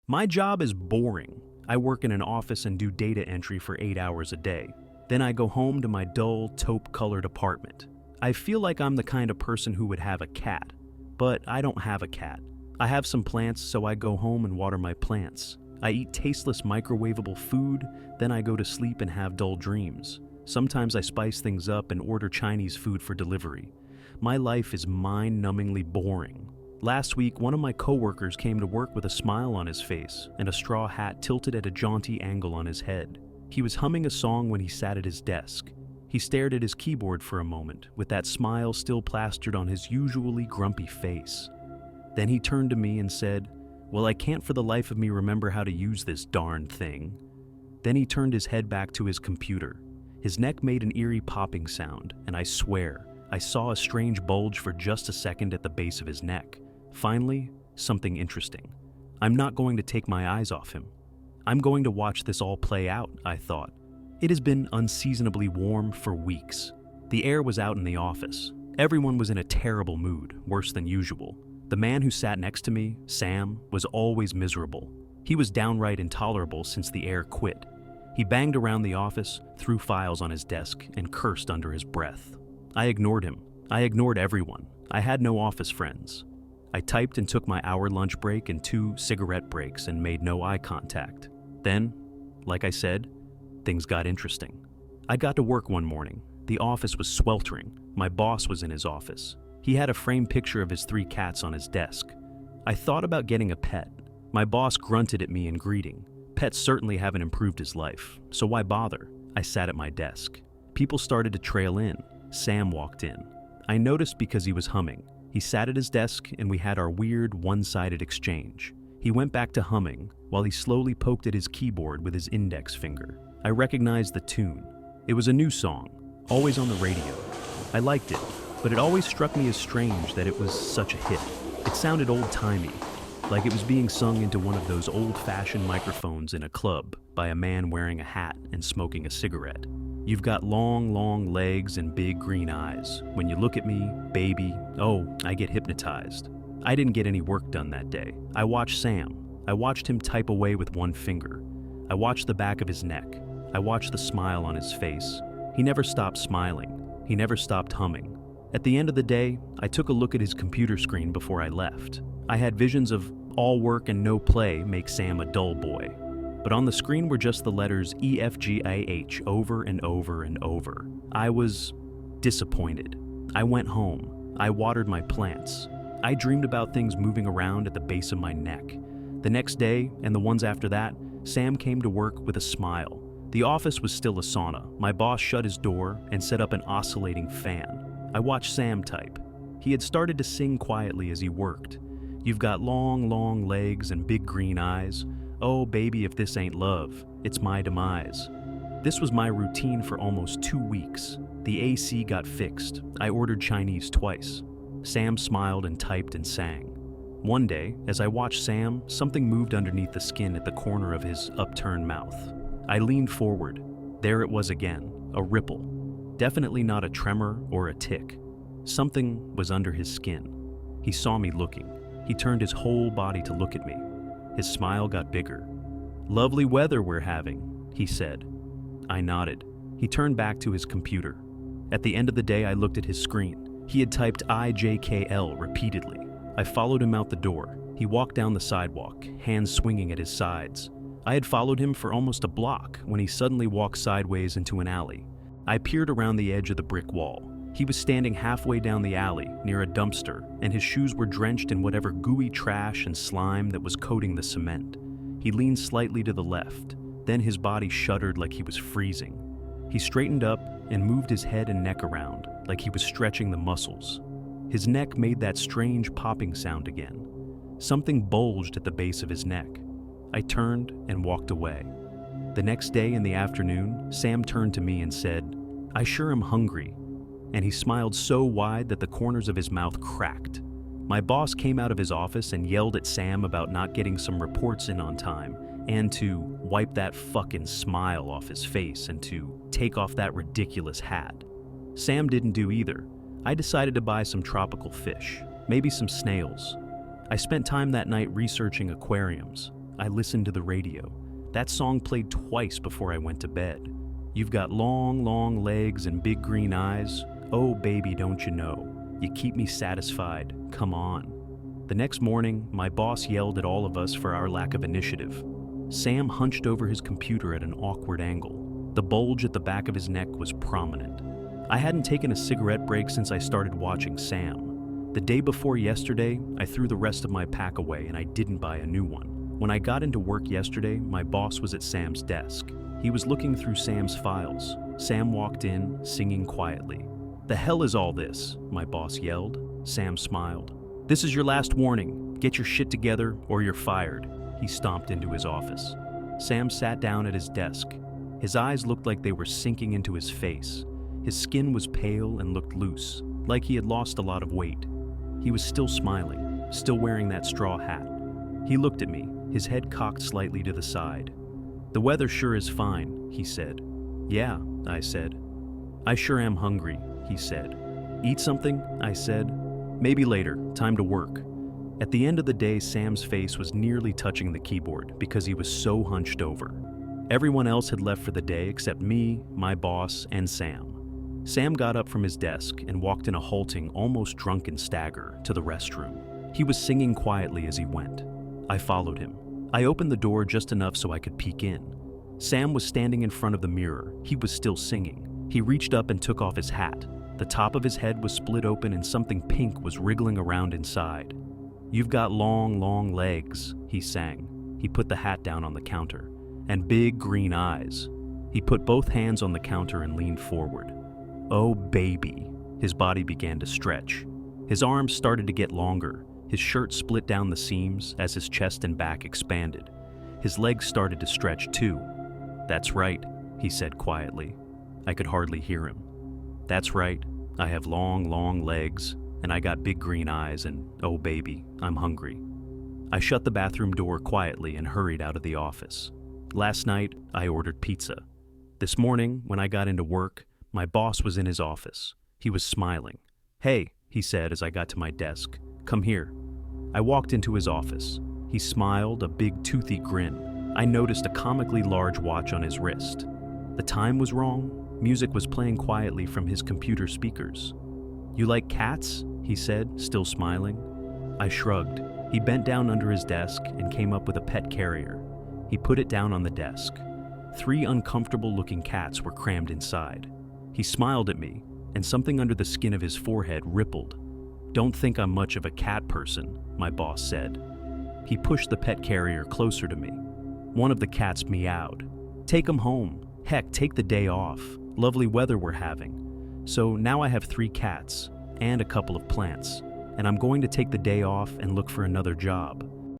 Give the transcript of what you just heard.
My job is boring. I work in an office and do data entry for 8 hours a day. Then I go home to my dull, taupe-colored apartment. I feel like I'm the kind of person who would have a cat, but I don't have a cat. I have some plants, so I go home and water my plants. I eat tasteless microwavable food, then I go to sleep and have dull dreams. Sometimes I spice things up and order Chinese food for delivery. My life is mind-numbingly boring. Last week, one of my coworkers came to work with a smile on his face and a straw hat tilted at a jaunty angle on his head. He was humming a song when he sat at his desk. He stared at his keyboard for a moment, with that smile still plastered on his usually grumpy face. Then he turned to me and said, "Well, I can't for the life of me remember how to use this darn thing." Then he turned his head back to his computer. His neck made an eerie popping sound, and I swear, I saw a strange bulge for just a second at the base of his neck. Finally, something interesting. I'm not going to take my eyes off him. I'm going to watch this all play out, I thought. It has been unseasonably warm for weeks. The air was out in the office. Everyone was in a terrible mood, worse than usual. The man who sat next to me, Sam, was always miserable. He was downright intolerable since the air quit. He banged around the office, threw files on his desk, and cursed under his breath. I ignored him. I ignored everyone. I had no office friends. I typed and took my hour lunch break and 2 cigarette breaks and made no eye contact. Then, like I said, things got interesting. I got to work one morning. The office was sweltering. My boss was in his office. He had a framed picture of his 3 cats on his desk. I thought about getting a pet. My boss grunted at me in greeting. Pets certainly haven't improved his life, so why bother? I sat at my desk. People started to trail in. Sam walked in. I noticed because he was humming. He sat at his desk and we had our weird one-sided exchange. He went back to humming while he slowly poked at his keyboard with his index finger. I recognized the tune. It was a new song, always on the radio. I liked it, but it always struck me as strange that it was such a hit. It sounded old-timey, like it was being sung into one of those old-fashioned microphones in a club by a man wearing a hat and smoking a cigarette. You've got long, long legs and big green eyes. When you look at me, baby, oh, I get hypnotized. I didn't get any work done that day. I watched Sam. I watched him type away with one finger. I watched the back of his neck. I watched the smile on his face. He never stopped smiling. He never stopped humming. At the end of the day, I took a look at his computer screen before I left. I had visions of all work and no play make Sam a dull boy. But on the screen were just the letters EFGIH over and over and over. I was disappointed. I went home. I watered my plants. I dreamed about things moving around at the base of my neck. The next day, and the ones after that, Sam came to work with a smile. The office was still a sauna. My boss shut his door and set up an oscillating fan. I watched Sam type. He had started to sing quietly as he worked. "You've got long, long legs and big green eyes. Oh, baby, if this ain't love, it's my demise." This was my routine for almost 2 weeks. The AC got fixed. I ordered Chinese twice. Sam smiled and typed and sang. One day, as I watched Sam, something moved underneath the skin at the corner of his upturned mouth. I leaned forward. There it was again, a ripple. Definitely not a tremor or a tick. Something was under his skin. He saw me looking. He turned his whole body to look at me. His smile got bigger. "Lovely weather we're having," he said. I nodded. He turned back to his computer. At the end of the day, I looked at his screen. He had typed IJKL repeatedly. I followed him out the door. He walked down the sidewalk, hands swinging at his sides. I had followed him for almost a block when he suddenly walked sideways into an alley. I peered around the edge of the brick wall. He was standing halfway down the alley, near a dumpster, and his shoes were drenched in whatever gooey trash and slime that was coating the cement. He leaned slightly to the left, then his body shuddered like he was freezing. He straightened up and moved his head and neck around, like he was stretching the muscles. His neck made that strange popping sound again. Something bulged at the base of his neck. I turned and walked away. The next day in the afternoon, Sam turned to me and said, "I sure am hungry." And he smiled so wide that the corners of his mouth cracked. My boss came out of his office and yelled at Sam about not getting some reports in on time, and to wipe that fucking smile off his face and to take off that ridiculous hat. Sam didn't do either. I decided to buy some tropical fish, maybe some snails. I spent time that night researching aquariums. I listened to the radio. That song played twice before I went to bed. You've got long, long legs and big green eyes. Oh, baby, don't you know? You keep me satisfied. Come on. The next morning, my boss yelled at all of us for our lack of initiative. Sam hunched over his computer at an awkward angle. The bulge at the back of his neck was prominent. I hadn't taken a cigarette break since I started watching Sam. The day before yesterday, I threw the rest of my pack away and I didn't buy a new one. When I got into work yesterday, my boss was at Sam's desk. He was looking through Sam's files. Sam walked in, singing quietly. "The hell is all this?" my boss yelled. Sam smiled. "This is your last warning. Get your shit together or you're fired." He stomped into his office. Sam sat down at his desk. His eyes looked like they were sinking into his face. His skin was pale and looked loose, like he had lost a lot of weight. He was still smiling, still wearing that straw hat. He looked at me, his head cocked slightly to the side. "The weather sure is fine," he said. "Yeah," I said. "I sure am hungry," he said. "Eat something?" I said. "Maybe later, time to work." At the end of the day, Sam's face was nearly touching the keyboard because he was so hunched over. Everyone else had left for the day except me, my boss, and Sam. Sam got up from his desk and walked in a halting, almost drunken stagger to the restroom. He was singing quietly as he went. I followed him. I opened the door just enough so I could peek in. Sam was standing in front of the mirror. He was still singing. He reached up and took off his hat. The top of his head was split open and something pink was wriggling around inside. "You've got long, long legs," he sang. He put the hat down on the counter. "And big green eyes." He put both hands on the counter and leaned forward. "Oh, baby." His body began to stretch. His arms started to get longer. His shirt split down the seams as his chest and back expanded. His legs started to stretch too. "That's right," he said quietly. I could hardly hear him. "That's right. I have long, long legs, and I got big green eyes, and oh baby, I'm hungry." I shut the bathroom door quietly and hurried out of the office. Last night, I ordered pizza. This morning, when I got into work, my boss was in his office. He was smiling. "Hey," he said as I got to my desk. "Come here." I walked into his office. He smiled, a big toothy grin. I noticed a comically large watch on his wrist. The time was wrong. Music was playing quietly from his computer speakers. "You like cats?" he said, still smiling. I shrugged. He bent down under his desk and came up with a pet carrier. He put it down on the desk. 3 uncomfortable-looking cats were crammed inside. He smiled at me, and something under the skin of his forehead rippled. "Don't think I'm much of a cat person," my boss said. He pushed the pet carrier closer to me. One of the cats meowed. "Take 'em home. Heck, take the day off. Lovely weather we're having." So now I have 3 cats and a couple of plants, and I'm going to take the day off and look for another job.